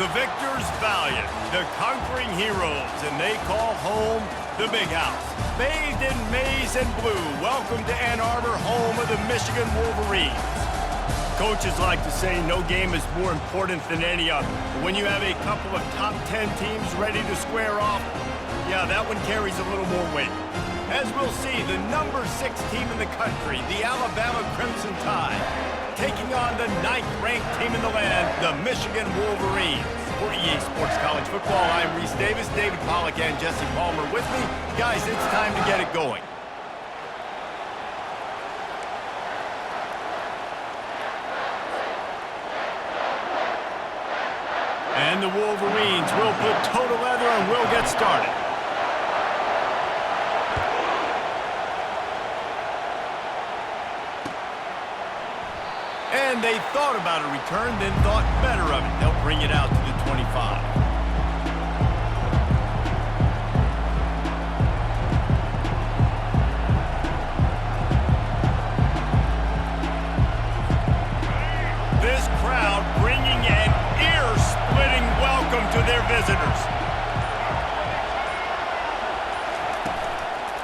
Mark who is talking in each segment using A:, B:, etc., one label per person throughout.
A: The victors valiant, the conquering heroes, and they call home the Big House. Bathed in maize and blue, welcome to Ann Arbor, home of the Michigan Wolverines. Coaches like to say no game is more important than any other. But when you have a couple of top 10 teams ready to square off, yeah, that one carries a little more weight. As we'll see, the number 6 team in the country, the Alabama Crimson Tide, taking on the 9th-ranked team in the land, the Michigan Wolverines. For EA Sports College Football, I'm Reese Davis, David Pollack, and Jesse Palmer with me. Guys, it's time to get it going. And the Wolverines will put total leather and we'll get started. And they thought about a return, then thought better of it. They'll bring it out to the 25. This crowd bringing an ear-splitting welcome to their visitors.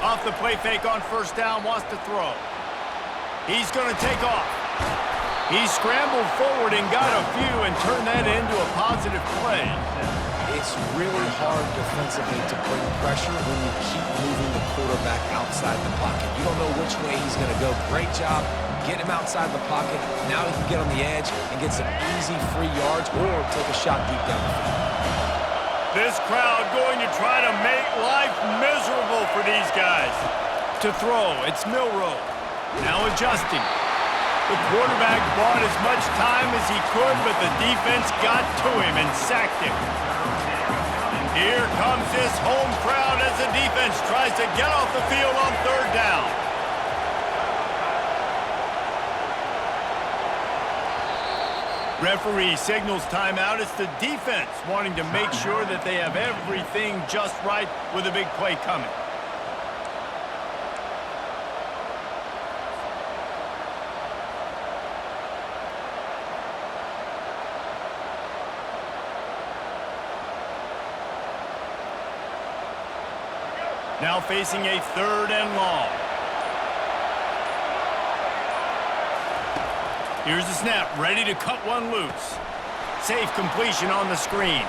A: Off the play fake on first down, wants to throw. He's going to take off. He scrambled forward and got a few and turned that into a positive play.
B: It's really hard defensively to bring pressure when you keep moving the quarterback outside the pocket. You don't know which way he's going to go. Great job getting him outside the pocket. Now he can get on the edge and get some easy free yards or take a shot deep down the field.
A: This crowd going to try to make life miserable for these guys. To throw, it's Milroe. Now adjusting. The quarterback bought as much time as he could, but the defense got to him and sacked him. Here comes this home crowd as the defense tries to get off the field on third down. Referee signals timeout. It's the defense wanting to make sure that they have everything just right with a big play coming. Now facing a 3rd and long. Here's the snap, ready to cut one loose. Safe completion on the screen.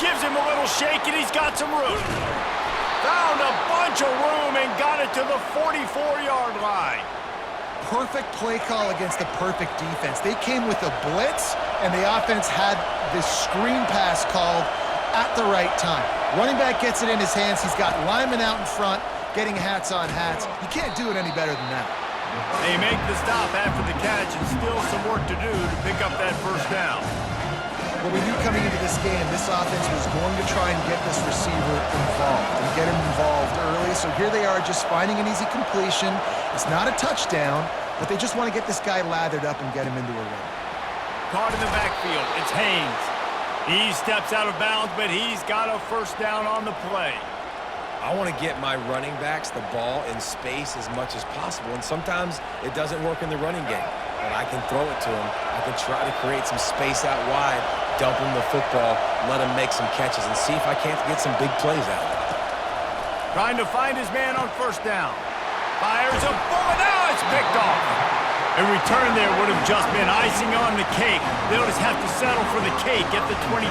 A: Gives him a little shake and he's got some room. Found a bunch of room and got it to the 44-yard line.
C: Perfect play call against the perfect defense. They came with a blitz and the offense had this screen pass called at the right time. Running back gets it in his hands. He's got linemen out in front, getting hats on hats. You can't do it any better than that.
A: They make the stop after the catch and still some work to do to pick up that first down.
C: Well, we knew coming into this game, this offense was going to try and get this receiver involved and get him involved early. So here they are just finding an easy completion. It's not a touchdown, but they just want to get this guy lathered up and get him into a run.
A: Caught in the backfield. It's Haynes. He steps out of bounds, but he's got a first down on the play.
B: I want to get my running backs the ball in space as much as possible, and sometimes it doesn't work in the running game. But I can throw it to him. I can try to create some space out wide, dump him the football, let him make some catches, and see if I can't get some big plays out of it.
A: Trying to find his man on first down. Fires a bullet. Now it's picked off. A return there would have just been icing on the cake. They'll just have to settle for the cake at the 23.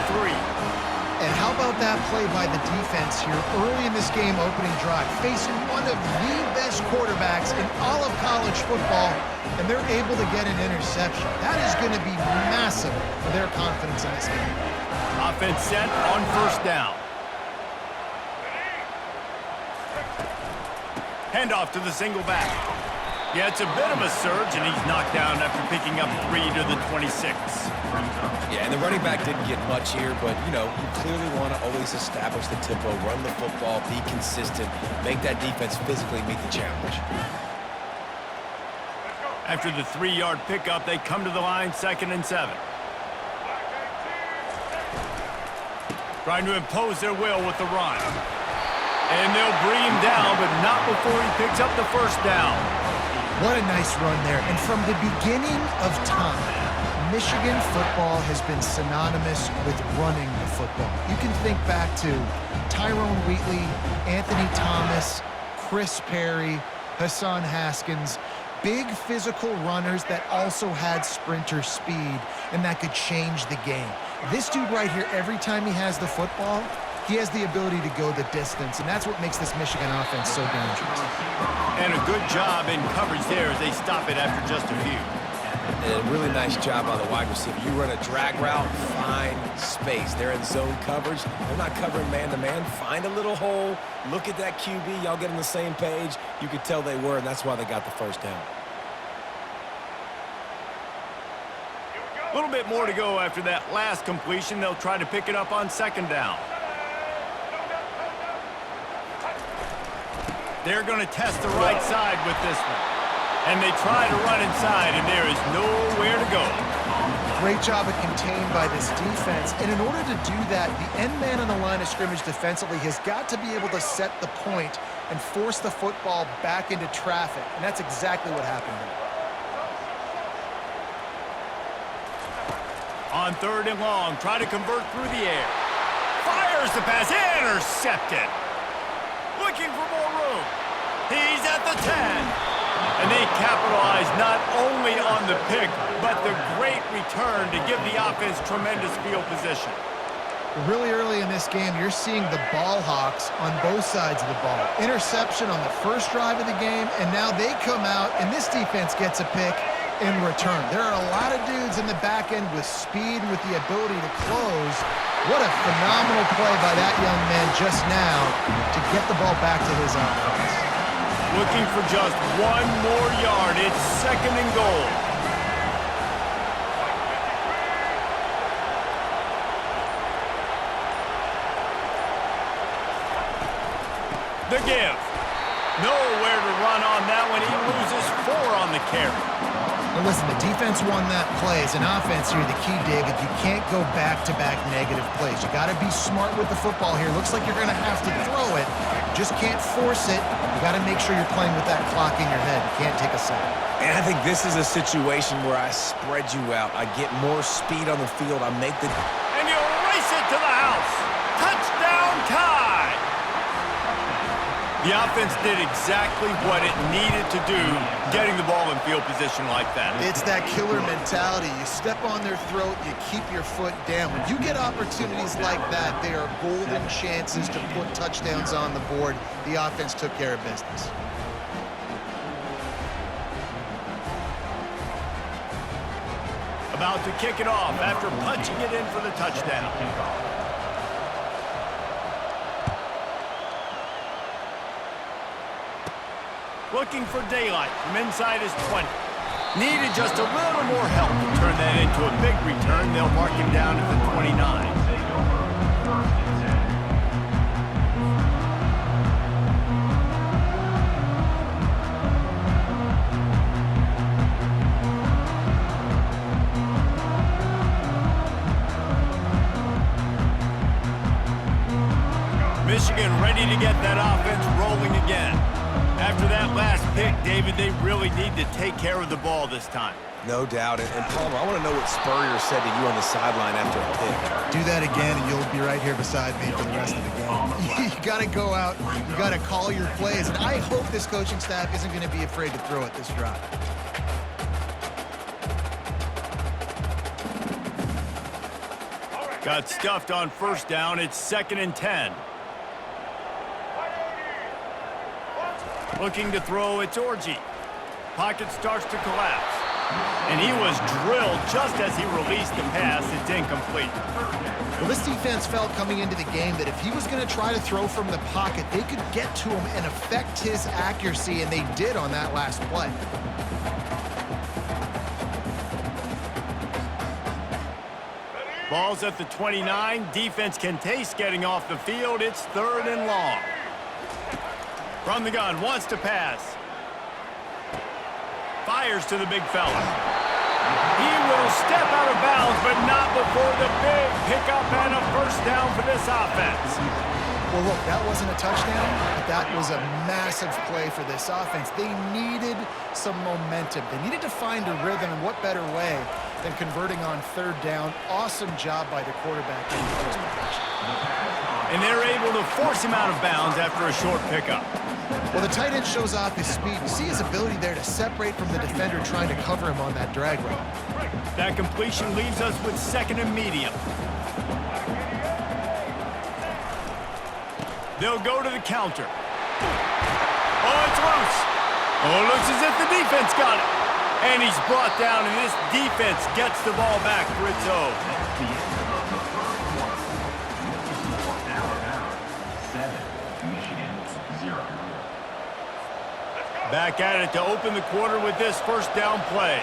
C: And how about that play by the defense here early in this game opening drive, facing one of the best quarterbacks in all of college football, and they're able to get an interception. That is going to be massive for their confidence in this game.
A: Offense set on first down. Handoff to the single back. Yeah, it's a bit of a surge, and he's knocked down after picking up 3 to the 26.
B: Yeah, and the running back didn't get much here, but, you know, you clearly want to always establish the tempo, run the football, be consistent, make that defense physically meet the challenge.
A: After the 3-yard pickup, they come to the line, 2nd and 7. Trying to impose their will with the run. And they'll bring him down, but not before he picks up the first down.
C: What a nice run there. And from the beginning of time, Michigan football has been synonymous with running the football. You can think back to Tyrone Wheatley, Anthony Thomas, Chris Perry, Hassan Haskins, big physical runners that also had sprinter speed and that could change the game. This dude right here, every time he has the football, he has the ability to go the distance, and that's what makes this Michigan offense so dangerous.
A: And a good job in coverage there as they stop it after just a few.
B: And a really nice job by the wide receiver. You run a drag route, find space. They're in zone coverage. They're not covering man-to-man. Find a little hole. Look at that QB. Y'all get on the same page. You could tell they were, and that's why they got the first down.
A: A little bit more to go after that last completion. They'll try to pick it up on second down. They're going to test the right side with this one. And they try to run inside, and there is nowhere to go.
C: Great job of contained by this defense. And in order to do that, the end man on the line of scrimmage defensively has got to be able to set the point and force the football back into traffic. And that's exactly what happened there.
A: On third and long, try to convert through the air. Fires the pass, intercepted. Looking for more room. He's at the 10. And they capitalize not only on the pick, but the great return to give the offense tremendous field position.
C: Really early in this game, you're seeing the ball hawks on both sides of the ball. Interception on the first drive of the game, and now they come out, and this defense gets a pick in return. There are a lot of dudes in the back end with speed and with the ability to close. What a phenomenal play by that young man just now to get the ball back to his offense.
A: Looking for just one more yard. It's second and goal. The give. Nowhere to run on that one. He loses 4 on the carry.
C: Now listen, the defense won that play. As an offense here, the key, David, you can't go back-to-back negative plays. You got to be smart with the football here. Looks like you're going to have to throw it. You just can't force it. You got to make sure you're playing with that clock in your head. You can't take a sack.
B: And I think this is a situation where I spread you out. I get more speed on the field. I make the...
A: And you race it to the house. Touchdown tie. The offense did exactly what it needed to do, getting the ball in field position like that.
C: It's that killer mentality. You step on their throat, you keep your foot down. When you get opportunities like that, they are golden chances to put touchdowns on the board. The offense took care of business.
A: About to kick it off after punching it in for the touchdown. Looking for daylight from inside his 20. Needed just a little more help to turn that into a big return. They'll mark him down at the 29. Michigan ready to get that offense rolling again. After that last pick, David, they really need to take care of the ball this time.
B: No doubt. And Palmer, I want to know what Spurrier said to you on the sideline after a pick.
C: Do that again, and you'll be right here beside me for the rest of the game. You got to go out. You got to call your plays. And I hope this coaching staff isn't going to be afraid to throw it this drive.
A: Got stuffed on first down. It's second and 10. Looking to throw, it's Orji. Pocket starts to collapse. And he was drilled just as he released the pass. It's incomplete.
C: Well, this defense felt coming into the game that if he was going to try to throw from the pocket, they could get to him and affect his accuracy, and they did on that last play.
A: Ball's at the 29. Defense can taste getting off the field. It's third and long. From the gun, wants to pass. Fires to the big fella. He will step out of bounds, but not before the big pickup and a first down for this offense.
C: Well, look, that wasn't a touchdown, but that was a massive play for this offense. They needed some momentum. They needed to find a rhythm, and what better way than converting on third down. Awesome job by the quarterback in the first possession.
A: And they're able to force him out of bounds after a short pickup.
C: Well, the tight end shows off his speed. You see his ability there to separate from the defender trying to cover him on that drag route.
A: That completion leaves us with second and medium. They'll go to the counter. Oh, it's loose. Oh, it looks as if the defense got it. And he's brought down, and this defense gets the ball back for its own. Back at it to open the quarter with this first down play.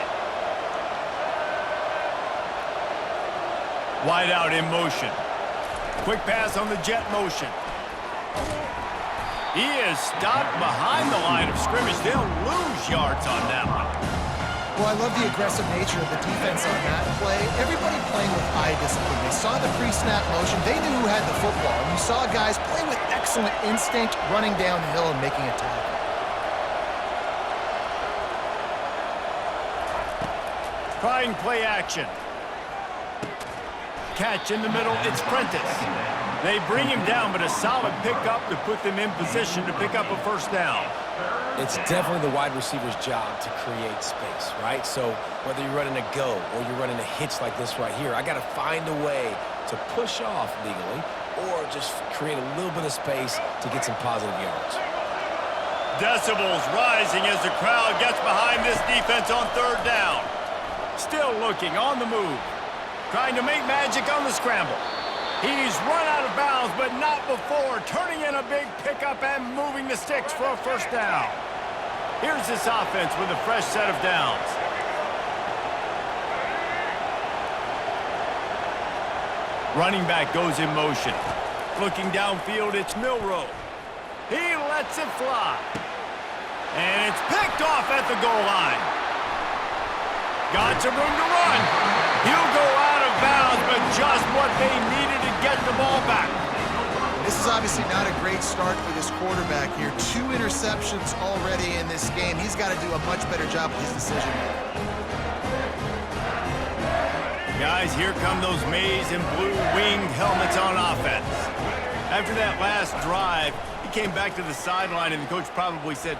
A: Wide out in motion. Quick pass on the jet motion. He is stopped behind the line of scrimmage. They'll lose yards on that one.
C: Well, I love the aggressive nature of the defense on that play. Everybody playing with eye discipline. They saw the pre-snap motion. They knew who had the football. And you saw guys play with excellent instinct, running downhill and making a tackle.
A: Trying play action. Catch in the middle, it's Trenton. They bring him down, but a solid pickup to put them in position to pick up a first down.
B: It's definitely the wide receiver's job to create space, right? So whether you're running a go or you're running a hitch like this right here, I got to find a way to push off legally or just create a little bit of space to get some positive yards.
A: Decibels rising as the crowd gets behind this defense on third down. Still looking on the move. Trying to make magic on the scramble. He's run out of bounds, but not before turning in a big pickup and moving the sticks for a first down. Here's this offense with a fresh set of downs. Running back goes in motion. Looking downfield, it's Milrow. He lets it fly. And it's picked off at the goal line. Got some room to run. He'll go out of bounds, but just what they needed to get the ball back.
C: This is obviously not a great start for this quarterback here. 2 interceptions already in this game. He's got to do a much better job with his decision making.
A: Guys, here come those maize and blue winged helmets on offense. After that last drive, he came back to the sideline, and the coach probably said,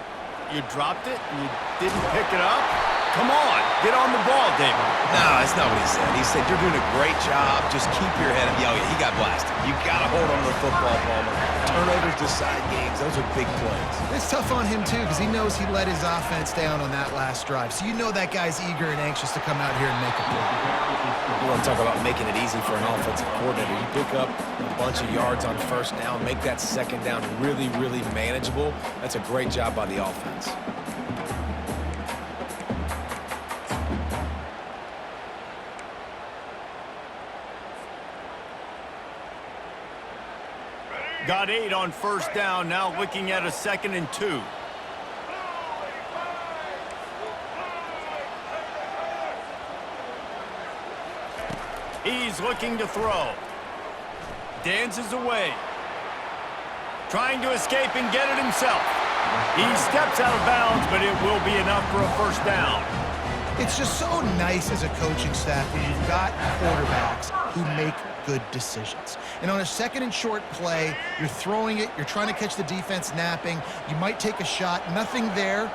A: "You dropped it? You didn't pick it up? Come on, get on the ball, David."
D: No, that's not what he said. He said, "You're doing a great job. Just keep your head up." Oh, yeah, he got blasted. You got to hold on to the football, Palmer. Turnovers decide games. Those are big plays.
C: It's tough on him, too, because he knows he let his offense down on that last drive. So you know that guy's eager and anxious to come out here and make a play.
B: You want to talk about making it easy for an offensive coordinator. You pick up a bunch of yards on first down, make that second down really, really manageable. That's a great job by the offense.
A: Got 8 on first down, now looking at a 2nd and 2. He's looking to throw. Dances away. Trying to escape and get it himself. He steps out of bounds, but it will be enough for a first down.
C: It's just so nice as a coaching staff when you've got quarterbacks who make good decisions. And on a 2nd and short play, you're throwing it, you're trying to catch the defense napping, you might take a shot, nothing there.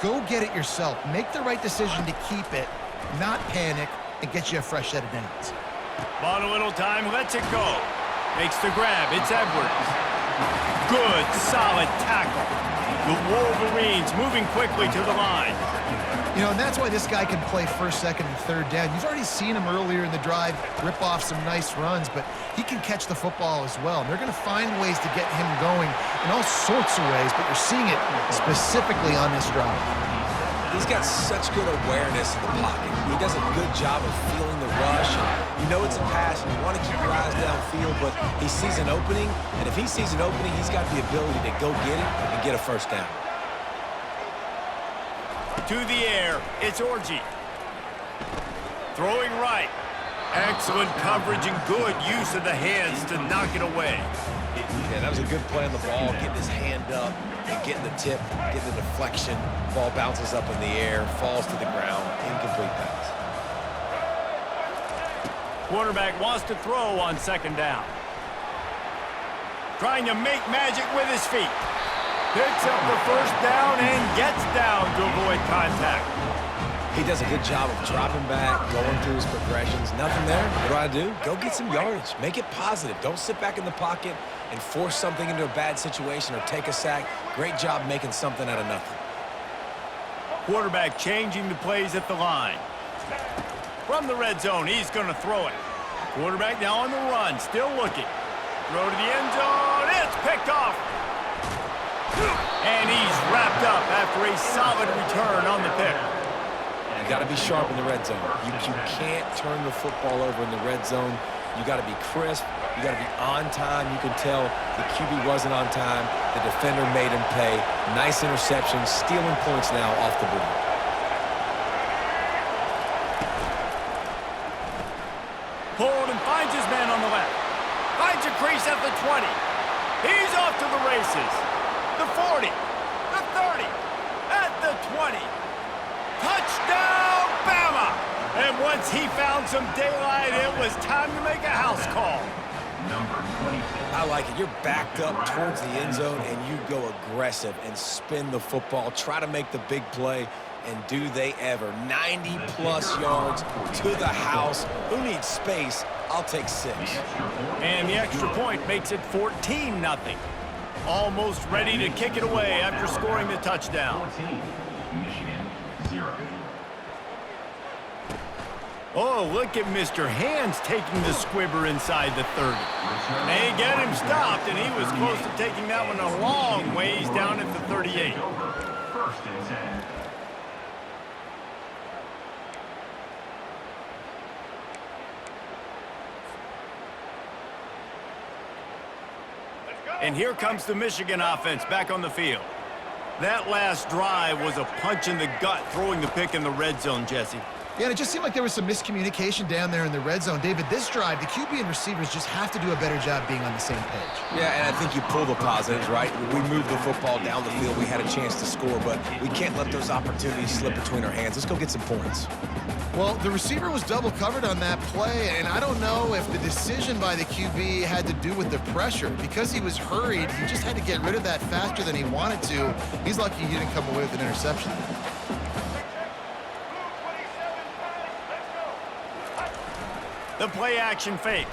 C: Go get it yourself. Make the right decision to keep it, not panic, and get you a fresh set of downs.
A: Bought a little time, lets it go. Makes the grab, it's Edwards. Good, solid tackle. The Wolverines moving quickly to the line.
C: You know, and that's why this guy can play first, second, and third down. You've already seen him earlier in the drive rip off some nice runs, but he can catch the football as well. And they're going to find ways to get him going in all sorts of ways, but you're seeing it specifically on this drive.
B: He's got such good awareness in the pocket. He does a good job of feeling the rush. And you know it's a pass, and you want to keep your eyes downfield, but he sees an opening, and if he sees an opening, he's got the ability to go get it and get a first down.
A: To the air, it's Orji. Throwing right. Excellent coverage and good use of the hands to knock it away.
D: Yeah, that was a good play on the ball, getting his hand up and getting the tip, getting the deflection. Ball bounces up in the air, falls to the ground, incomplete pass.
A: Quarterback wants to throw on second down. Trying to make magic with his feet. Picks up the first down and gets down to avoid contact.
D: He does a good job of dropping back, going through his progressions. Nothing there. What do? Go get some yardage. Make it positive. Don't sit back in the pocket and force something into a bad situation or take a sack. Great job making something out of nothing.
A: Quarterback changing the plays at the line. From the red zone, he's going to throw it. Quarterback now on the run, still looking. Throw to the end zone. It's picked off. And he's wrapped up after a solid return on the pick.
D: You got to be sharp in the red zone. You can't turn the football over in the red zone. You got to be crisp. You got to be on time. You can tell the QB wasn't on time. The defender made him pay. Nice interception, stealing points now off the board.
A: Pulled and finds his man on the left. Finds a crease at the 20. He's off to the races. The 40, the 30, at the 20. Touchdown, Bama! And once he found some daylight, it was time to make a house call.
D: I like it. You're backed up towards the end zone, and you go aggressive and spin the football. Try to make the big play, and do they ever. 90-plus yards to the house. Who needs space? I'll take 6.
A: And the extra point makes it 14-0. Almost ready to kick it away after scoring the touchdown. Oh, look at Mr. Hands taking the squibber inside the 30. They get him stopped, and he was close to taking that one a long ways down at the 38. And here comes the Michigan offense back on the field. That last drive was a punch in the gut, throwing the pick in the red zone, Jesse.
C: Yeah, and it just seemed like there was some miscommunication down there in the red zone. David, this drive, the QB and receivers just have to do a better job being on the same page.
D: Yeah, and I think you pull the positives, right? We moved the football down the field. We had a chance to score, but we can't let those opportunities slip between our hands. Let's go get some points.
C: Well, the receiver was double covered on that play, and I don't know if the decision by the QB had to do with the pressure. Because he was hurried, he just had to get rid of that faster than he wanted to. He's lucky he didn't come away with an interception.
A: The play action fake.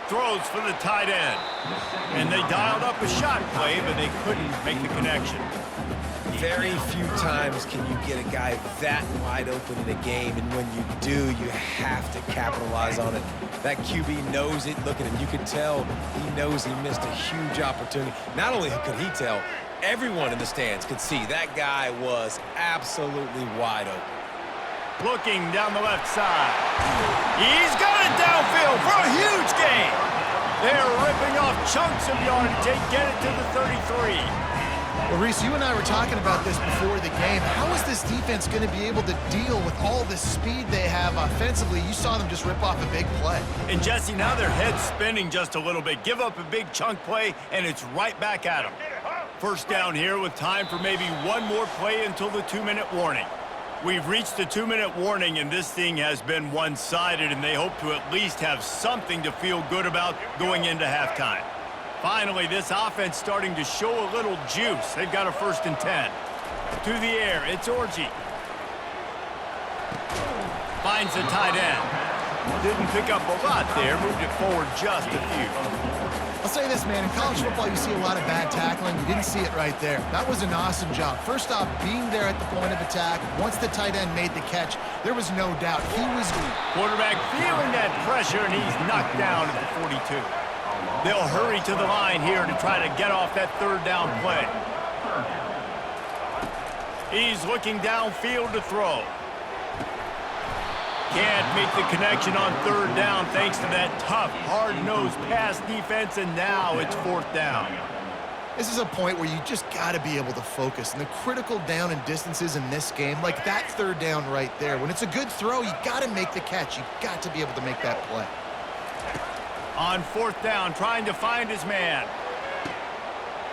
A: Throws for the tight end. And they dialed up a shot play, but they couldn't make the connection.
D: Very few times can you get a guy that wide open in a game, and when you do, you have to capitalize on it. That QB knows it. Look at him. You could tell he knows he missed a huge opportunity. Not only could he tell, everyone in the stands could see that guy was absolutely wide open.
A: Looking down the left side. He's got it downfield for a huge gain. They're ripping off chunks of yardage. They get it to the 33.
C: Well, Reese, you and I were talking about this before the game. How is this defense going to be able to deal with all the speed they have offensively? You saw them just rip off a big play.
A: And, Jesse, now their head's spinning just a little bit. Give up a big chunk play, and it's right back at them. First down here with time for maybe one more play until the 2-minute warning. We've reached the 2-minute warning, and this thing has been one-sided, and they hope to at least have something to feel good about going into halftime. Finally, this offense starting to show a little juice. They've got a 1st and 10. To the air, it's Orji. Finds the tight end. Didn't pick up a lot there, moved it forward just a few.
C: I'll say this, man, in college football, you see a lot of bad tackling. You didn't see it right there. That was an awesome job. First off, being there at the point of attack. Once the tight end made the catch, there was no doubt he was...
A: Quarterback feeling that pressure, and he's knocked down at the 42. They'll hurry to the line here to try to get off that 3rd down play. He's looking downfield to throw. Can't make the connection on 3rd down thanks to that tough, hard-nosed pass defense, and now it's 4th down.
C: This is a point where you just got to be able to focus. And the critical down and distances in this game, like that 3rd down right there, when it's a good throw, you got to make the catch. You got to be able to make that play.
A: On fourth down, trying to find his man.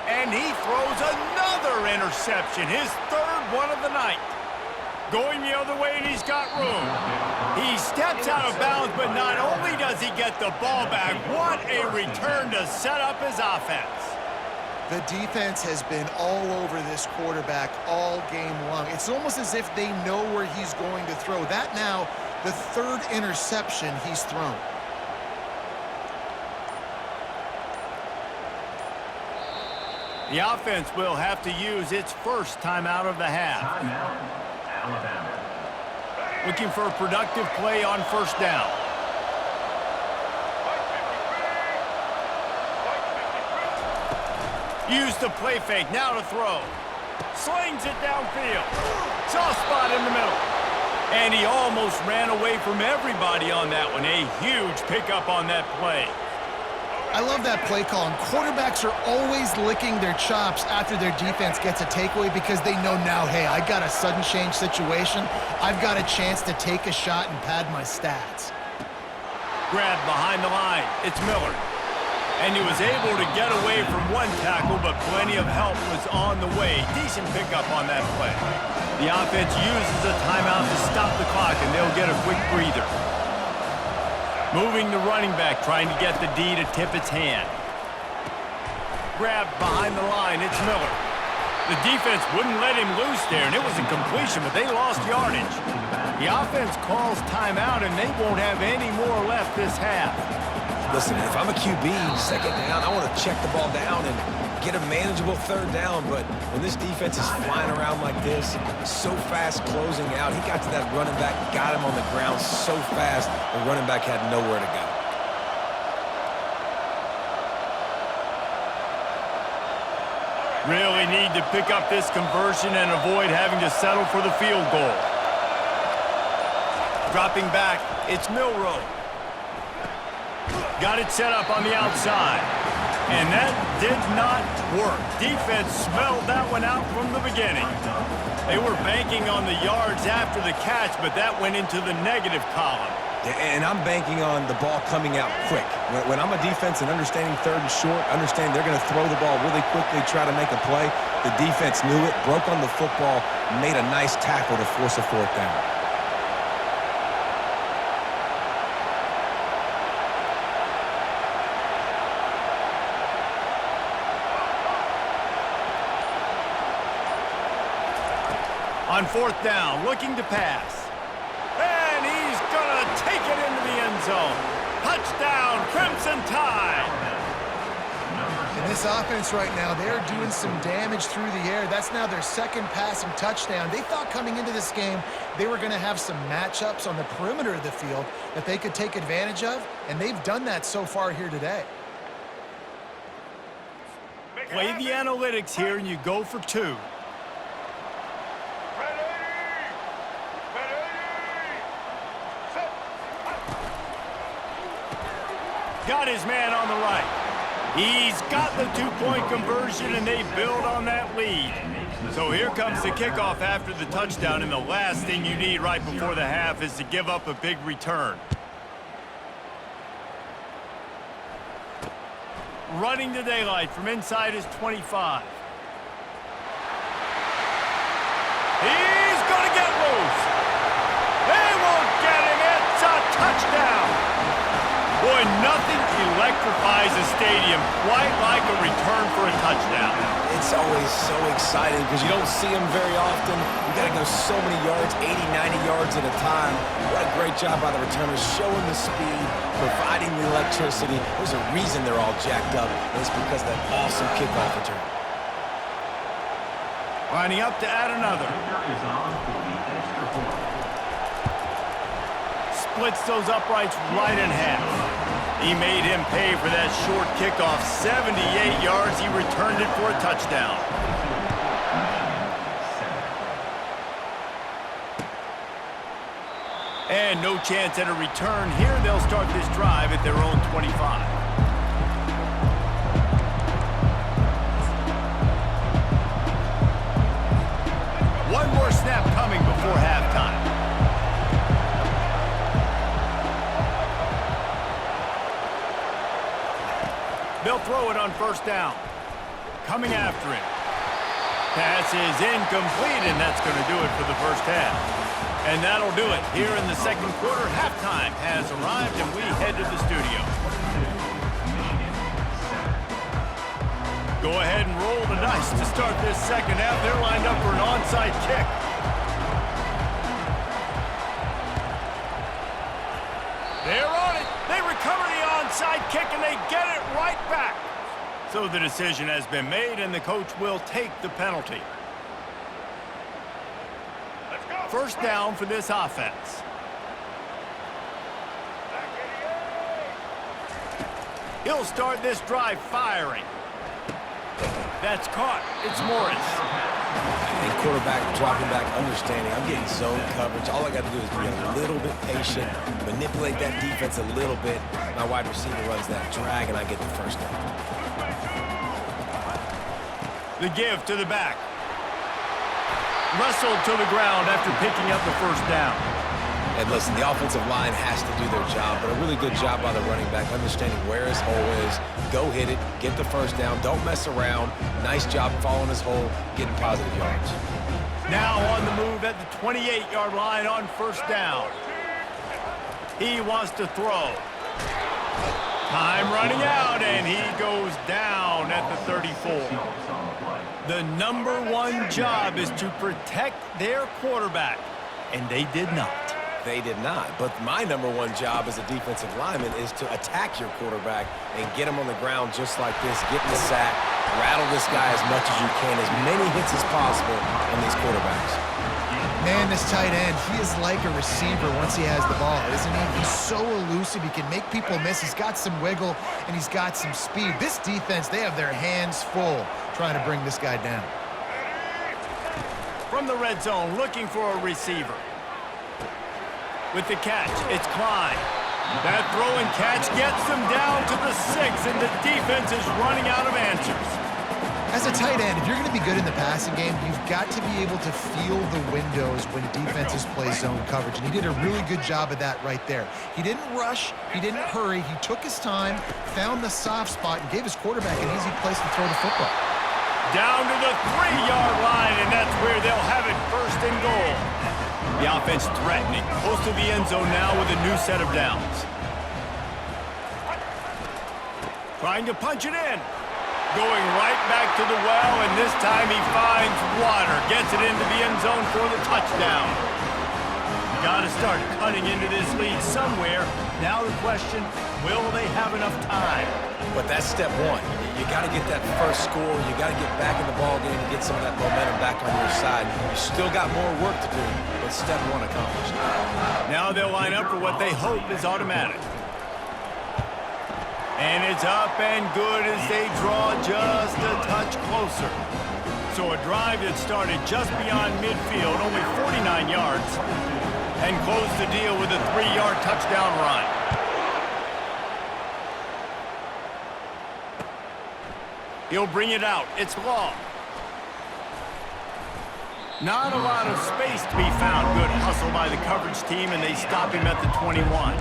A: And he throws another interception, his third one of the night. Going the other way, and he's got room. He steps out of bounds, but not only does he get the ball back, what a return to set up his offense.
C: The defense has been all over this quarterback all game long. It's almost as if they know where he's going to throw. That now, the third interception he's thrown.
A: The offense will have to use its first timeout of the half.
E: Timeout, Alabama.
A: Looking for a productive play on first down. Use the play fake, now to throw. Slings it downfield. Soft spot in the middle. And he almost ran away from everybody on that one. A huge pickup on that play.
C: I love that play call, and quarterbacks are always licking their chops after their defense gets a takeaway because they know now, hey, I got a sudden change situation. I've got a chance to take a shot and pad my stats.
A: Grab behind the line. It's Miller. And he was able to get away from one tackle, but plenty of help was on the way. Decent pickup on that play. The offense uses a timeout to stop the clock, and they'll get a quick breather. Moving the running back, trying to get the D to tip its hand. Grab behind the line, it's Miller. The defense wouldn't let him loose there, and it was a completion, but they lost yardage. The offense calls timeout, and they won't have any more left this half.
D: Listen, if I'm a QB, second down, I want to check the ball down and get a manageable third down. But when this defense is flying around like this, so fast closing out, he got to that running back, got him on the ground so fast, the running back had nowhere to go.
A: Really need to pick up this conversion and avoid having to settle for the field goal. Dropping back, it's Milroe. Got it set up on the outside. And that did not work. Defense smelled that one out from the beginning. They were banking on the yards after the catch, but that went into the negative column.
D: And I'm banking on the ball coming out quick. When I'm a defense and understanding third and short, understand they're going to throw the ball really quickly, try to make a play. The defense knew it, broke on the football, made a nice tackle to force a fourth down.
A: On fourth down, looking to pass. And he's going to take it into the end zone. Touchdown, Crimson Tide.
C: And this offense right now, they're doing some damage through the air. That's now their second passing touchdown. They thought coming into this game they were going to have some matchups on the perimeter of the field that they could take advantage of, and they've done that so far here today.
A: Play the analytics here, and you go for two. Got his man on the right. He's got the two-point conversion, and they build on that lead. So here comes the kickoff after the touchdown, and the last thing you need right before the half is to give up a big return. Running to daylight from inside his 25. He's going to get loose. They won't get him. It's a touchdown. Boy, nothing electrifies a stadium quite like a return for a touchdown.
D: It's always so exciting because you don't see them very often. You got to go so many yards, 80, 90 yards at a time. What a great job by the returners, showing the speed, providing the electricity. There's a reason they're all jacked up, and it's because of that awesome kickoff return.
A: Lining up to add another. Splits those uprights right in half. He made him pay for that short kickoff. 78 yards. He returned it for a touchdown. And no chance at a return here. They'll start this drive at their own 25. One more snap coming before halftime. They'll throw it on first down. Coming after it. Pass is incomplete, and that's going to do it for the first half. And that'll do it here in the second quarter. Halftime has arrived, and we head to the studio. Go ahead and roll the dice to start this second half. They're lined up for an onside kick. They're on it. They recover the onside kick, and they get it right back. So the decision has been made, and the coach will take the penalty. First down for this offense. He'll start this drive firing. That's caught. It's Morris.
D: And quarterback dropping back, understanding I'm getting zone coverage. All I got to do is be a little bit patient, manipulate that defense a little bit. My wide receiver runs that drag, and I get the first down.
A: The give to the back. Wrestled to the ground after picking up the first down.
D: And listen, the offensive line has to do their job, but a really good job by the running back, understanding where his hole is. Go hit it, get the first down, don't mess around. Nice job following his hole, getting positive yards.
A: Now on the move at the 28-yard line on first down. He wants to throw. Time running out, and he goes down at the 34. The number one job is to protect their quarterback, and they did not.
D: They did not, but my number one job as a defensive lineman is to attack your quarterback and get him on the ground just like this, get in the sack, rattle this guy as much as you can, as many hits as possible on these quarterbacks.
C: Man, this tight end, he is like a receiver once he has the ball, isn't he? He's so elusive. He can make people miss. He's got some wiggle, and he's got some speed. This defense, they have their hands full trying to bring this guy down.
A: From the red zone, looking for a receiver. With the catch, it's Klein. That throw and catch gets them down to the 6, and the defense is running out of answers.
C: As a tight end, if you're going to be good in the passing game, you've got to be able to feel the windows when defenses play zone coverage, and he did a really good job of that right there. He didn't rush, he didn't hurry, he took his time, found the soft spot, and gave his quarterback an easy place to throw the football.
A: Down to the 3-yard line, and that's where they'll have it first and goal. The offense threatening, close to the end zone now with a new set of downs. Trying to punch it in. Going right back to the well, and this time he finds water. Gets it into the end zone for the touchdown. Got to start cutting into this lead somewhere. Now the question, will they have enough time?
D: But that's step one. You got to get that first score. You got to get back in the ball game and get some of that momentum back on your side. You still got more work to do, but step one accomplished.
A: Now they'll line up for what they hope is automatic. And it's up and good as they draw just a touch closer. So a drive that started just beyond midfield, only 49 yards, and closed the deal with a 3-yard touchdown run. He'll bring it out. It's long. Not a lot of space to be found. Good hustle by the coverage team, and they stop him at the 21.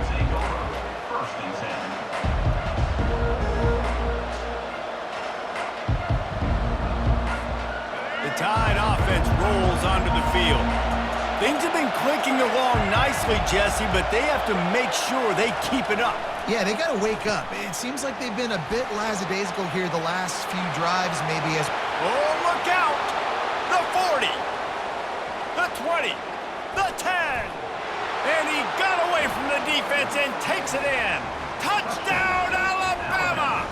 A: The Tide offense rolls onto the field. Things have been clicking along nicely, Jesse, but they have to make sure they keep it up.
C: Yeah, they got to wake up. It seems like they've been a bit lackadaisical here the last few drives, maybe as...
A: Oh, look out! The 40, the 20, the 10. And he got away from the defense and takes it in. Touchdown, Alabama!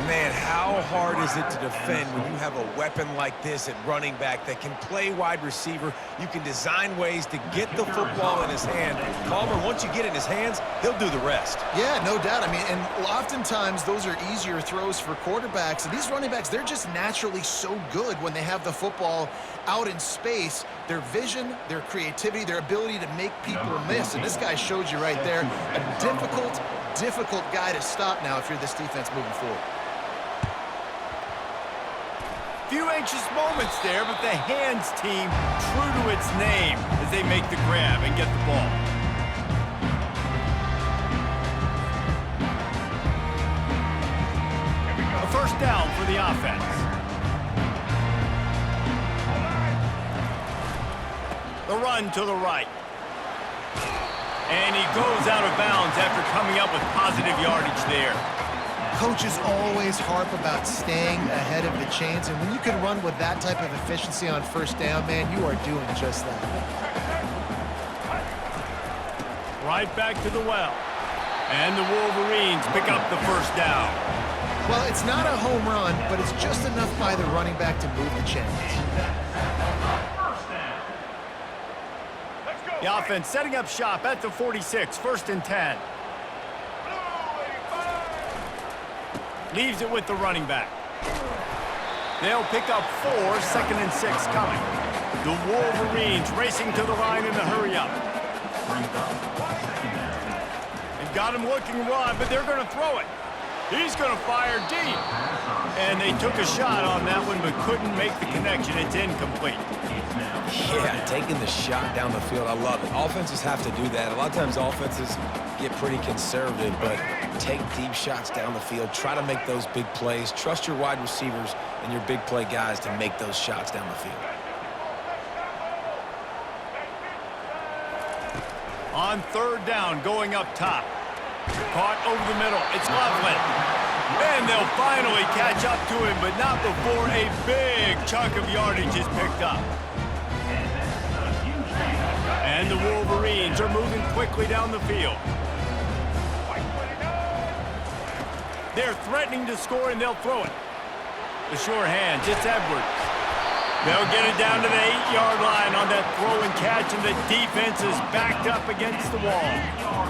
D: Man, how hard is it to defend when you have a weapon like this at running back that can play wide receiver? You can design ways to get the football in his hand. Palmer, once you get it in his hands, he'll do the rest.
C: Yeah, no doubt. I mean, and oftentimes those are easier throws for quarterbacks. And these running backs, they're just naturally so good when they have the football out in space. Their vision, their creativity, their ability to make people miss. And this guy showed you right there, a difficult guy to stop now if you're this defense moving forward.
A: Few anxious moments there, but the hands team true to its name as they make the grab and get the ball. first down for the offense. The run to the right. And he goes out of bounds after coming up with positive yardage there.
C: Coaches always harp about staying ahead of the chains, and when you can run with that type of efficiency on first down, man, you are doing just that.
A: Right back to the well. And the Wolverines pick up the first down.
C: Well, it's not a home run, but it's just enough by the running back to move the chains.
A: The offense setting up shop at the 46, 1st and 10. Leaves it with the running back. They'll pick up 4, 2nd and 6 coming. The Wolverines racing to the line in a hurry-up. They've got him looking run, but they're going to throw it. He's going to fire deep. And they took a shot on that one, but couldn't make the connection. It's incomplete.
D: Yeah, taking the shot down the field, I love it. Offenses have to do that. A lot of times offenses get pretty conservative, but take deep shots down the field. Try to make those big plays. Trust your wide receivers and your big play guys to make those shots down the field.
A: On 3rd down, going up top. Caught over the middle. It's Loveland. And they'll finally catch up to him, but not before a big chunk of yardage is picked up. And the Wolverines are moving quickly down the field. They're threatening to score, and they'll throw it. The sure hands, it's Edwards. They'll get it down to the 8-yard line on that throw and catch, and the defense is backed up against the wall.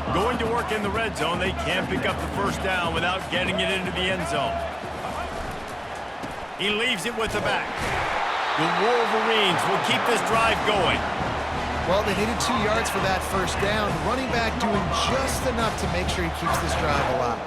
A: Going to work in the red zone, they can't pick up the first down without getting it into the end zone. He leaves it with the back. The Wolverines will keep this drive going.
C: Well, they needed 2 yards for that first down. Running back doing just enough to make sure he keeps this drive alive.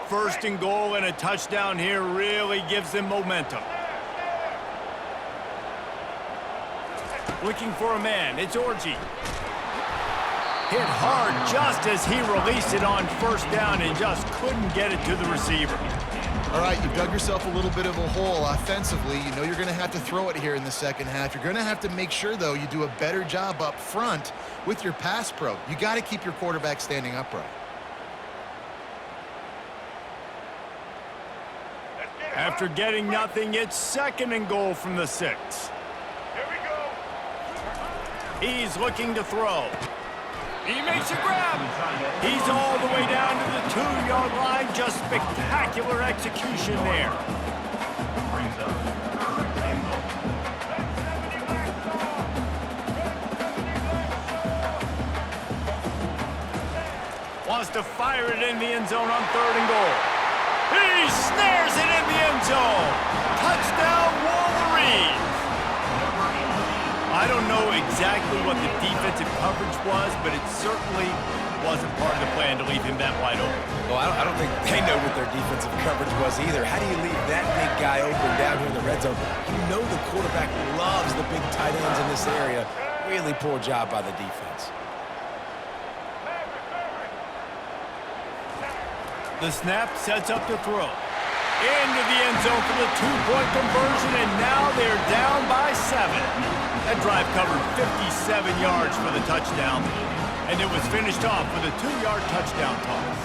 A: First and goal and a touchdown here really gives them momentum. Looking for a man, it's Orji. Hit hard just as he released it on first down and just couldn't get it to the receiver.
C: All right, you've dug yourself a little bit of a hole offensively. You know you're going to have to throw it here in the second half. You're going to have to make sure, though, you do a better job up front with your pass pro. You got to keep your quarterback standing upright.
A: After getting nothing, it's 2nd and goal from the 6.
F: Here we go.
A: He's looking to throw. He makes a grab. He's all the way down to the 2-yard line. Just spectacular execution there. Wants to fire it in the end zone on 3rd and goal. He snares it in the end zone. Touchdown, Wolverines. I don't know exactly what the defensive coverage was, but it certainly wasn't part of the plan to leave him that wide open.
D: Well, I don't think they know what their defensive coverage was either. How do you leave that big guy open down here in the red zone? You know the quarterback loves the big tight ends in this area. Really poor job by the defense.
A: The snap sets up the throw. Into the end zone for the 2-point conversion, and now they're down by 7. That drive covered 57 yards for the touchdown, and it was finished off with a 2-yard touchdown toss.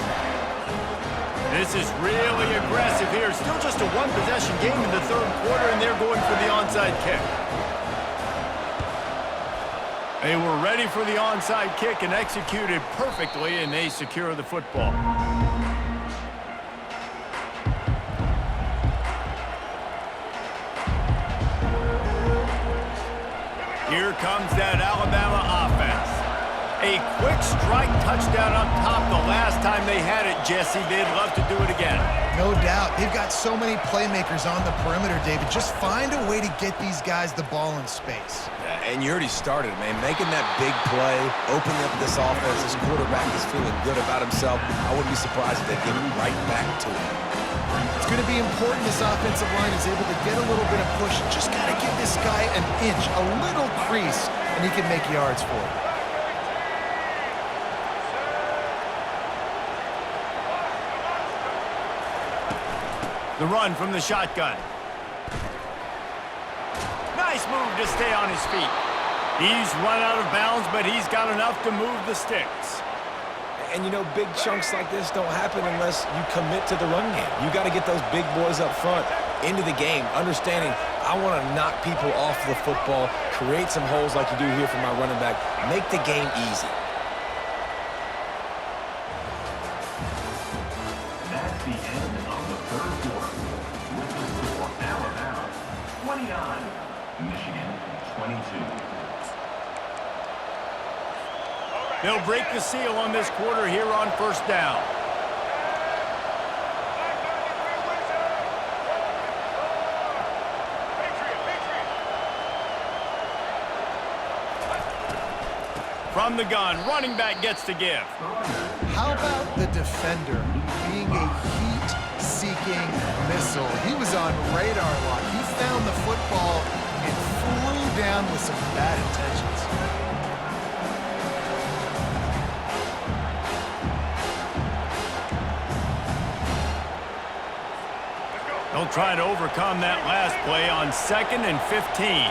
A: This is really aggressive here. Still just a 1-possession game in the 3rd quarter, and they're going for the onside kick. They were ready for the onside kick and executed perfectly, and they secure the football. Here comes that Alabama offense. A quick strike touchdown up top the last time they had it, Jesse. They'd love to do it again.
C: No doubt. They've got so many playmakers on the perimeter, David. Just find a way to get these guys the ball in space.
D: And you already started, man. Making that big play, opening up this offense. This quarterback is feeling good about himself. I wouldn't be surprised if they give it right back to him.
C: It's going to be important this offensive line is able to get a little bit of push. Just got to give this guy an inch, a little crease, and he can make yards for it.
A: The run from the shotgun. Nice move to stay on his feet. He's run out of bounds, but he's got enough to move the sticks.
D: And, you know, big chunks like this don't happen unless you commit to the run game. You got to get those big boys up front into the game, understanding I want to knock people off the football, create some holes like you do here for my running back, make the game easy.
E: That's the end of the third quarter. With the score, Alabama 29, Michigan 22.
A: They'll break the seal on this quarter here on first down. From the gun, running back gets to give.
C: How about the defender being a heat-seeking missile? He was on radar lock. He found the football and flew down with some bad intentions.
A: They'll try to overcome that last play on 2nd and 15.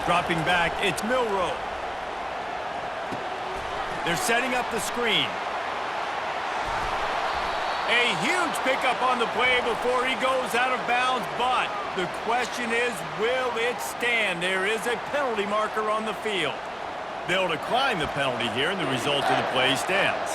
A: Dropping back, it's Milroe. They're setting up the screen. A huge pickup on the play before he goes out of bounds, but the question is, will it stand? There is a penalty marker on the field. They'll decline the penalty here, and the result of the play stands.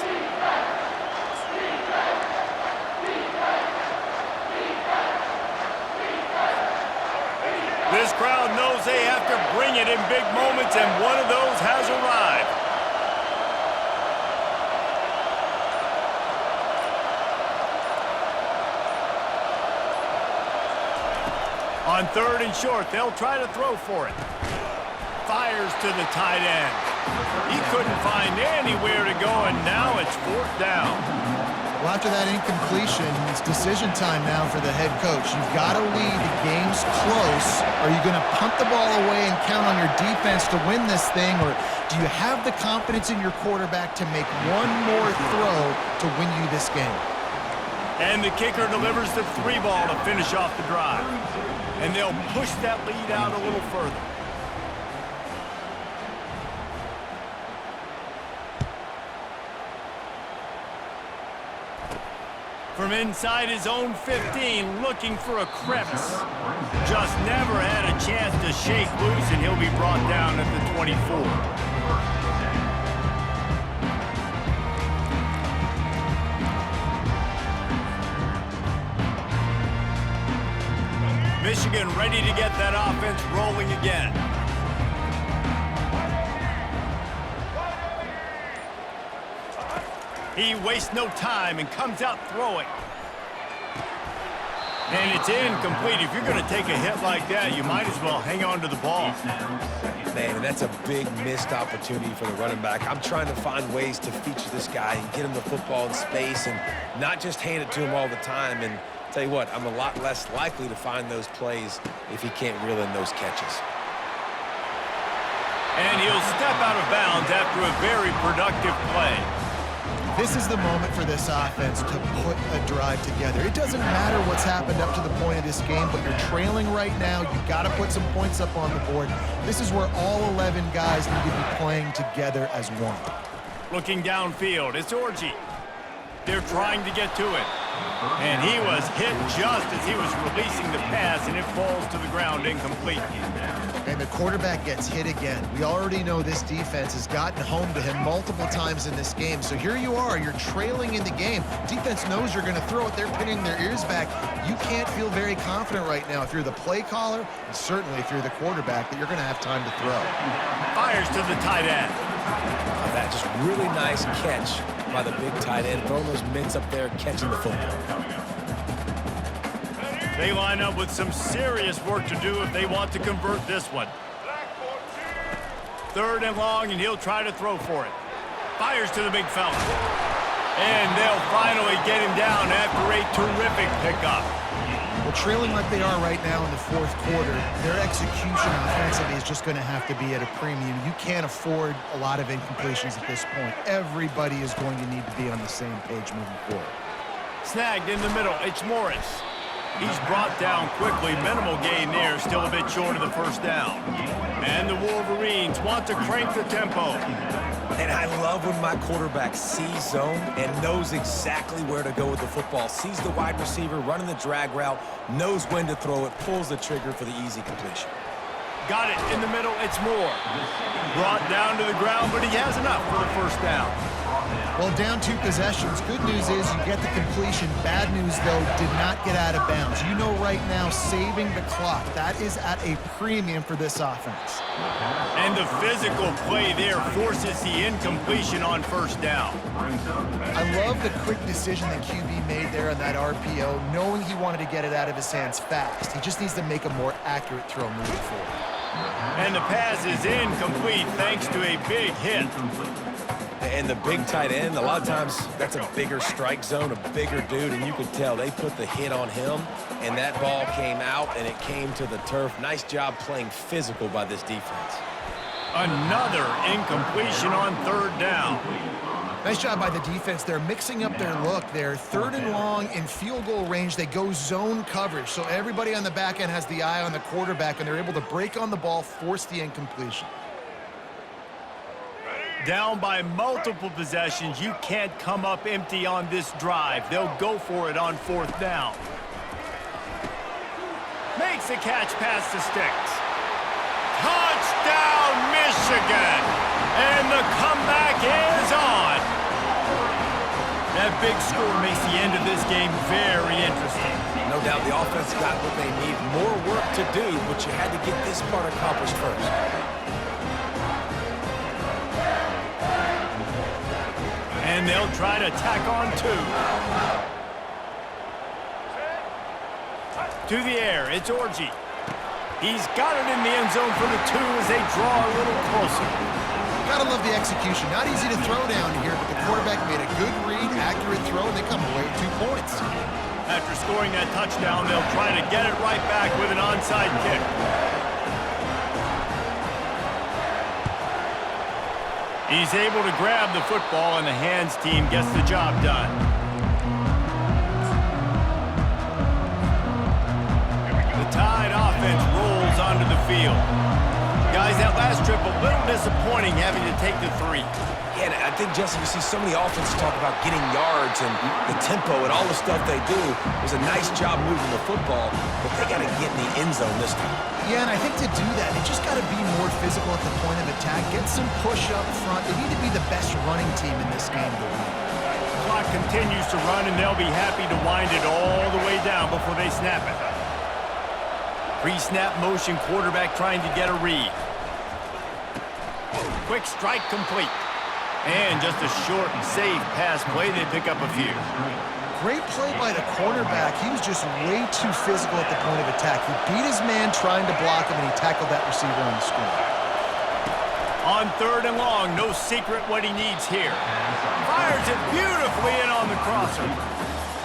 A: This crowd knows they have to bring it in big moments, and one of those has arrived. On 3rd and short, they'll try to throw for it. Fires to the tight end. He couldn't find anywhere to go, and now it's 4th down.
C: Well, after that incompletion, it's decision time now for the head coach. You've got to lead. The game's close. Are you going to punt the ball away and count on your defense to win this thing, or do you have the confidence in your quarterback to make one more throw to win you this game?
A: And the kicker delivers the 3 ball to finish off the drive. And they'll push that lead out a little further. From inside his own 15, looking for a crevice. Just never had a chance to shake loose, and he'll be brought down at the 24. Michigan ready to get that offense rolling again. He wastes no time and comes out throwing. And it's incomplete. If you're going to take a hit like that, you might as well hang on to the ball.
D: Man, that's a big missed opportunity for the running back. I'm trying to find ways to feature this guy and get him the football in space and not just hand it to him all the time. And tell you what, I'm a lot less likely to find those plays if he can't reel in those catches.
A: And he'll step out of bounds after a very productive play.
C: This is the moment for this offense to put a drive together. It doesn't matter what's happened up to the point of this game, but you're trailing right now. You've got to put some points up on the board. This is where all 11 guys need to be playing together as one.
A: Looking downfield, it's Orji. They're trying to get to it. And he was hit just as he was releasing the pass, and it falls to the ground incomplete.
C: And the quarterback gets hit again. We already know this defense has gotten home to him multiple times in this game. So here you are, you're trailing in the game. Defense knows you're going to throw it. They're pinning their ears back. You can't feel very confident right now if you're the play caller, and certainly if you're the quarterback, that you're going to have time to throw.
A: Fires to the tight end.
D: That just really nice catch by the big tight end, throwing those mitts up there, catching the football.
A: They line up with some serious work to do if they want to convert this one. 3rd and long, and he'll try to throw for it. Fires to the big fella. And they'll finally get him down after a terrific pickup.
C: Well, trailing like they are right now in the 4th quarter, their execution offensively is just going to have to be at a premium. You can't afford a lot of incompletions at this point. Everybody is going to need to be on the same page moving forward.
A: Snagged in the middle. It's Morris. He's brought down quickly. Minimal gain there. Still a bit short of the 1st down. And the Wolverines want to crank the tempo.
D: And I love when my quarterback sees zone and knows exactly where to go with the football. Sees the wide receiver running the drag route, knows when to throw it, pulls the trigger for the easy completion.
A: Got it in the middle. It's Moore. Brought down to the ground, but he has enough for the 1st down.
C: Well, down 2 possessions. Good news is you get the completion. Bad news, though, did not get out of bounds. You know right now, saving the clock, that is at a premium for this offense.
A: And the physical play there forces the incompletion on 1st down.
C: I love the quick decision that QB made there on that RPO, knowing he wanted to get it out of his hands fast. He just needs to make a more accurate throw moving forward.
A: And the pass is incomplete thanks to a big hit.
D: And the big tight end, a lot of times that's a bigger strike zone, a bigger dude, and you could tell they put the hit on him, and that ball came out, and it came to the turf. Nice job playing physical by this defense.
A: Another incompletion on 3rd down.
C: Nice job by the defense. They're mixing up their look. They're 3rd and long in field goal range. They go zone coverage, so everybody on the back end has the eye on the quarterback, and they're able to break on the ball, force the incompletion.
A: Down by multiple possessions. You can't come up empty on this drive. They'll go for it on 4th down. Makes the catch past the sticks. Touchdown, Michigan! And the comeback is on. That big score makes the end of this game very interesting.
D: No doubt the offense got what they need. More work to do, but you had to get this part accomplished first.
A: And they'll try to tack on 2. To the air, it's Orji. He's got it in the end zone for the 2 as they draw a little closer.
C: Gotta love the execution. Not easy to throw down here, but the quarterback made a good read, accurate throw, and they come away with 2 points.
A: After scoring that touchdown, they'll try to get it right back with an onside kick. He's able to grab the football, and the hands team gets the job done. The Tide offense rolls onto the field. Guys, that last trip, a little disappointing having to take the 3.
D: Yeah, and I think, Jesse, you see so many offenses talk about getting yards and the tempo and all the stuff they do. It was a nice job moving the football, but they got to get in the end zone this time.
C: Yeah, and I think to do that, they just got to be more physical at the point of attack, get some push up front. They need to be the best running team in this game to win.
A: The clock continues to run, and they'll be happy to wind it all the way down before they snap it. Pre-snap motion, quarterback trying to get a read. Quick strike complete. And just a short and safe pass play. They pick up a few.
C: Great play by the cornerback. He was just way too physical at the point of attack. He beat his man trying to block him, and he tackled that receiver on the screen.
A: On 3rd and long, no secret what he needs here. Fires it beautifully in on the crosser.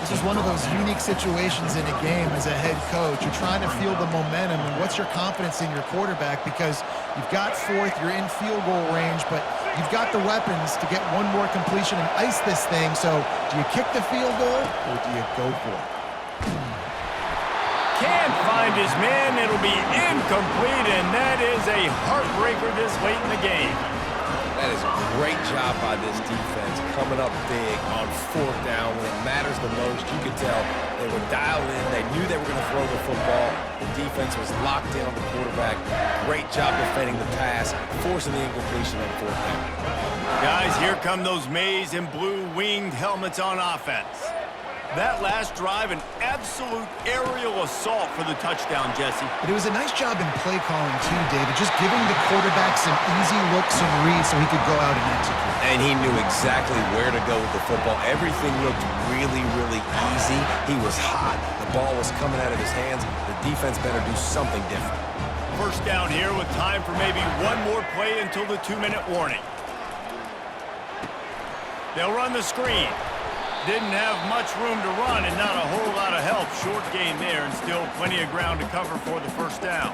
C: This is one of those unique situations in a game as a head coach. You're trying to feel the momentum, and what's your confidence in your quarterback? Because you've got 4th, you're in field goal range, but you've got the weapons to get one more completion and ice this thing. So do you kick the field goal or do you go for it?
A: Can't find his man. It'll be incomplete, and that is a heartbreaker this late in the game.
D: That is a great job by this defense, coming up big on 4th down when it matters the most. You could tell they were dialed in. They knew they were going to throw the football. The defense was locked in on the quarterback. Great job defending the pass, forcing the incompletion on 4th down.
A: Guys, here come those maize and blue winged helmets on offense. That last drive, an absolute aerial assault for the touchdown, Jesse.
C: But it was a nice job in play calling too, David, just giving the quarterback some easy looks and reads so he could go out and execute.
D: And he knew exactly where to go with the football. Everything looked really, really easy. He was hot. The ball was coming out of his hands. The defense better do something different.
A: first down here with time for maybe one more play until the 2-minute warning. They'll run the screen. Didn't have much room to run and not a whole lot of help. Short gain there and still plenty of ground to cover for the first down.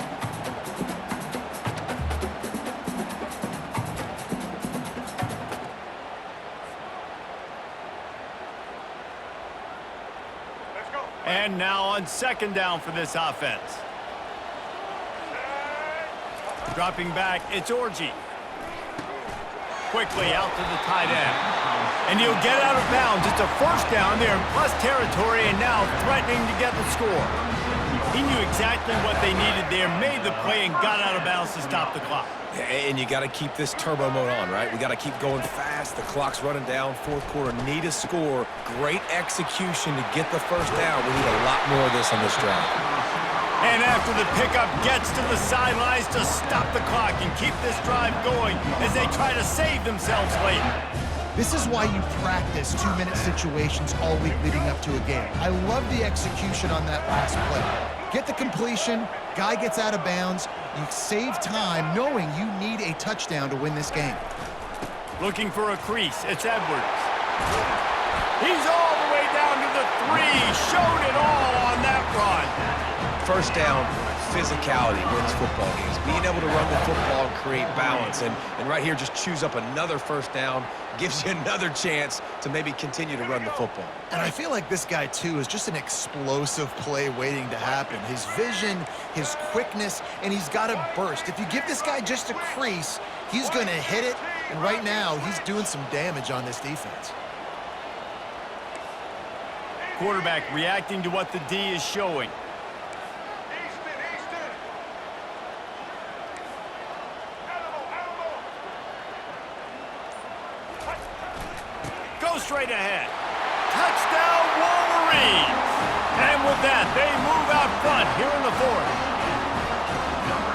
F: Let's go.
A: And now on second down for this offense. Dropping back, it's Orji. Quickly out to the tight end. And he'll get out of bounds. It's a first down there in plus territory and now threatening to get the score. He knew exactly what they needed there, made the play, and got out of bounds to stop the clock.
D: And you got to keep this turbo mode on, right? We got to keep going fast. The clock's running down. Fourth quarter, need a score. Great execution to get the first down. We need a lot more of this on this drive.
A: And after the pickup, gets to the sidelines to stop the clock and keep this drive going as they try to save themselves late.
C: This is why you practice 2-minute situations all week leading up to a game. I love the execution on that last play. Get the completion, guy gets out of bounds, you save time knowing you need a touchdown to win this game.
A: Looking for a crease, it's Edwards. He's all the way down to the 3, showed it all on that run.
D: First down, physicality wins football games. Being able to run the football and create balance. And right here, just choose up another first down, gives you another chance to maybe continue to run the football.
C: And I feel like this guy, too, is just an explosive play waiting to happen. His vision, his quickness, and he's got a burst. If you give this guy just a crease, he's going to hit it. And right now, he's doing some damage on this defense.
A: Quarterback reacting to what the D is showing.
F: Easton. Elbow.
A: Go straight ahead. Touchdown, Wolverines! And with that, they move out front here in the fourth.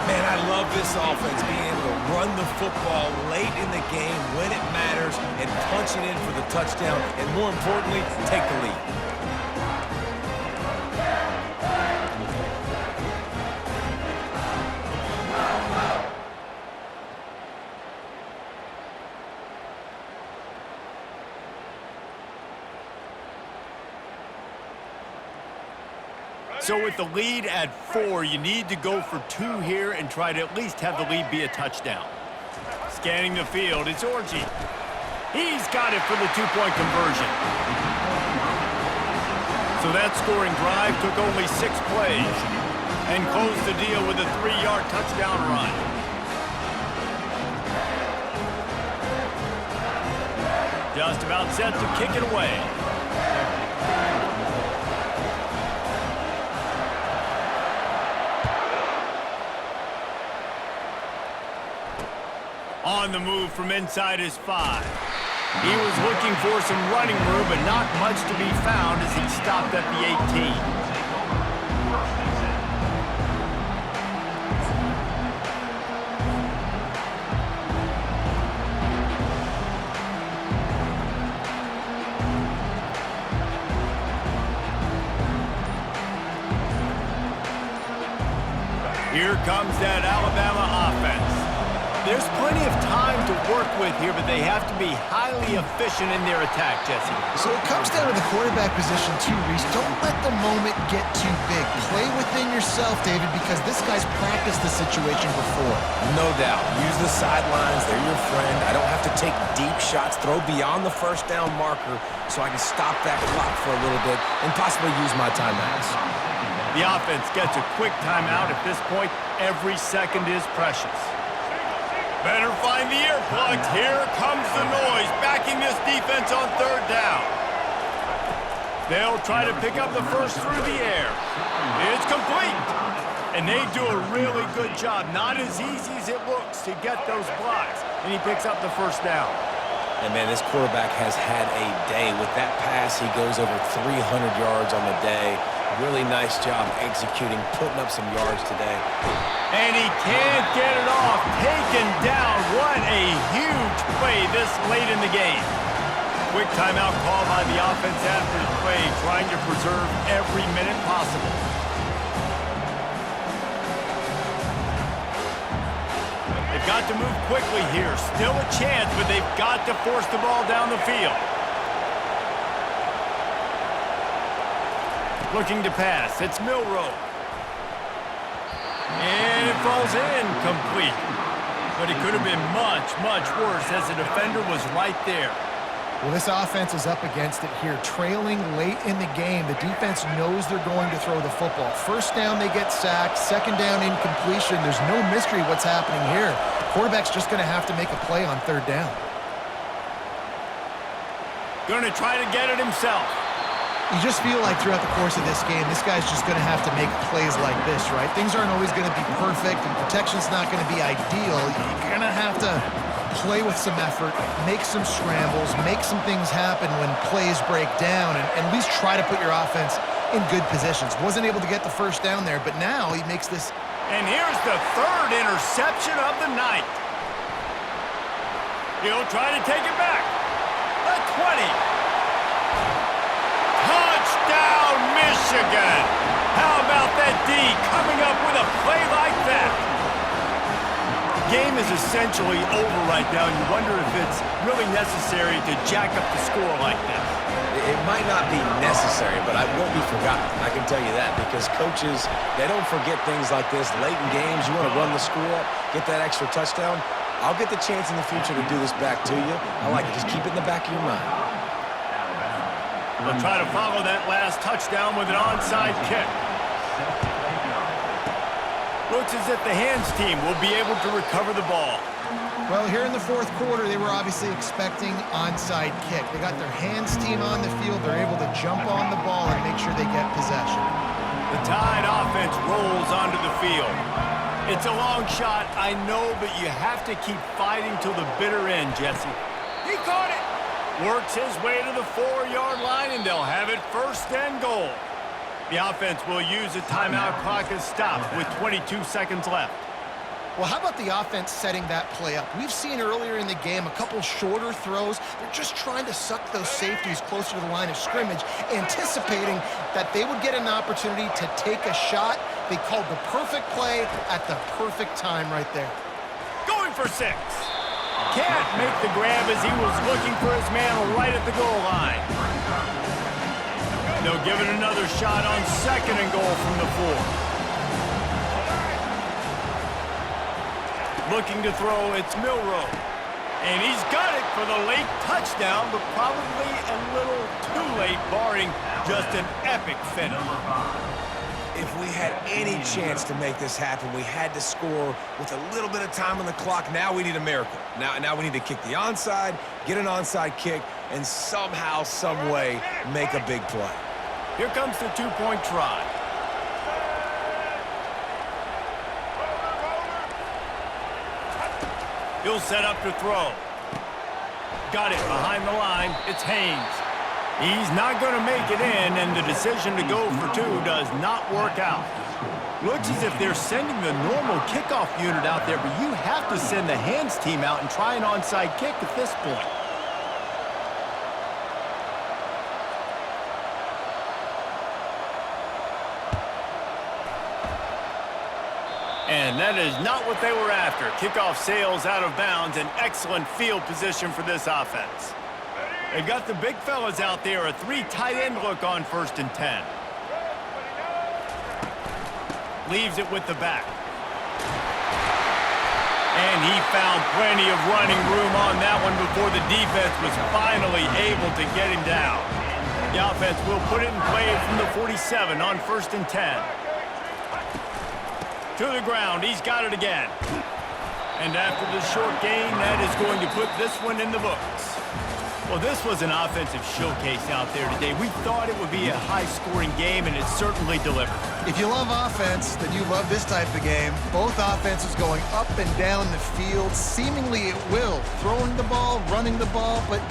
D: Man, I love this offense, being able to run the football late in the game when it matters and punch it in for the touchdown, and more importantly, take the lead.
A: So with the lead at 4, you need to go for 2 here and try to at least have the lead be a touchdown. Scanning the field, it's Orji. He's got it for the 2-point conversion. So that scoring drive took only 6 plays and closed the deal with a 3-yard touchdown run. Just about set to kick it away. On the move from inside his 5. He was looking for some running room, but not much to be found as he stopped at the 18. Here comes that Alabama offense. There's plenty of time to work with here, but they have to be highly efficient in their attack, Jesse.
C: So it comes down to the quarterback position too, Reese. Don't let the moment get too big. Play within yourself, David, because this guy's practiced the situation before.
D: No doubt. Use the sidelines. They're your friend. I don't have to take deep shots. Throw beyond the first down marker so I can stop that clock for a little bit and possibly use my timeouts.
A: The offense gets a quick timeout. At this point, every second is precious. Better find the earplugs. Here comes the noise, backing this defense on 3rd down. They'll try to pick up the first through the air. It's complete. And they do a really good job. Not as easy as it looks to get those blocks. And he picks up the first down.
D: And, man, this quarterback has had a day. With that pass, he goes over 300 yards on the day. Really nice job executing, putting up some yards today.
A: And he can't get it off. Taken down. What a huge play this late in the game. Quick timeout call by the offense after the play, trying to preserve every minute possible. got to move quickly here. Still a chance, but they've got to force the ball down the field. Looking to pass. It's Milroe. And it falls in complete. But it could have been much, much worse as the defender was right there.
C: Well, this offense is up against it here. Trailing late in the game, the defense knows they're going to throw the football. First down, they get sacked. Second down, incompletion. There's no mystery what's happening here. Quarterback's just going to have to make a play on third down.
A: Going to try to get it himself.
C: You just feel like throughout the course of this game, this guy's just going to have to make plays like this, right? Things aren't always going to be perfect, and protection's not going to be ideal. You're going to have to play with some effort, make some scrambles, make some things happen when plays break down, and at least try to put your offense in good positions. Wasn't able to get the first down there, but now he makes this.
A: And here's the third interception of the night. He'll try to take it back. A 20. Touchdown, Michigan! How about that D coming up with a play like that? Game is essentially over right now, and you wonder if it's really necessary to jack up the score like this.
D: It might not be necessary, but it won't be forgotten. I can tell you that, because coaches, they don't forget things like this. Late in games, you want to run the score up, get that extra touchdown. I'll get the chance in the future to do this back to you. I like it. Just keep it in the back of your mind.
A: They'll try to follow that last touchdown with an onside kick. Looks as if the hands team will be able to recover the ball.
C: Well, here in the fourth quarter, they were obviously expecting onside kick. They got their hands team on the field. They're able to jump on the ball and make sure they get possession.
A: The Tide offense rolls onto the field. It's a long shot, I know, but you have to keep fighting till the bitter end, Jesse. He caught it! Works his way to the 4-yard line, and they'll have it first and goal. The offense will use a timeout clock as stopped with 22 seconds left.
C: Well, how about the offense setting that play up? We've seen earlier in the game a couple shorter throws. They're just trying to suck those safeties closer to the line of scrimmage, anticipating that they would get an opportunity to take a shot. They called the perfect play at the perfect time right there.
A: Going for 6. Can't make the grab as he was looking for his man right at the goal line. They'll give it another shot on second and goal from the 4. Looking to throw, it's Milroe. And he's got it for the late touchdown, but probably a little too late, barring just an epic finish.
D: If we had any chance to make this happen, we had to score with a little bit of time on the clock. Now we need a miracle. Now we need to kick the onside, get an onside kick, and somehow, some way, make a big play.
A: Here comes the 2-point try. He'll set up to throw. Got it behind the line. It's Haynes. He's not going to make it in, and the decision to go for 2 does not work out. Looks as if they're sending the normal kickoff unit out there, but you have to send the hands team out and try an onside kick at this point. And that is not what they were after. Kickoff sails out of bounds, and excellent field position for this offense. They've got the big fellas out there, a 3 tight end look on 1st and 10. Leaves it with the back. And he found plenty of running room on that one before the defense was finally able to get him down. The offense will put it in play from the 47 on 1st and 10. To the ground, he's got it again. And after the short gain, that is going to put this one in the books. Well, this was an offensive showcase out there today. We thought it would be a high-scoring game, and it certainly delivered.
C: If you love offense, then you love this type of game. Both offenses going up and down the field. Seemingly it will. Throwing the ball, running the ball, but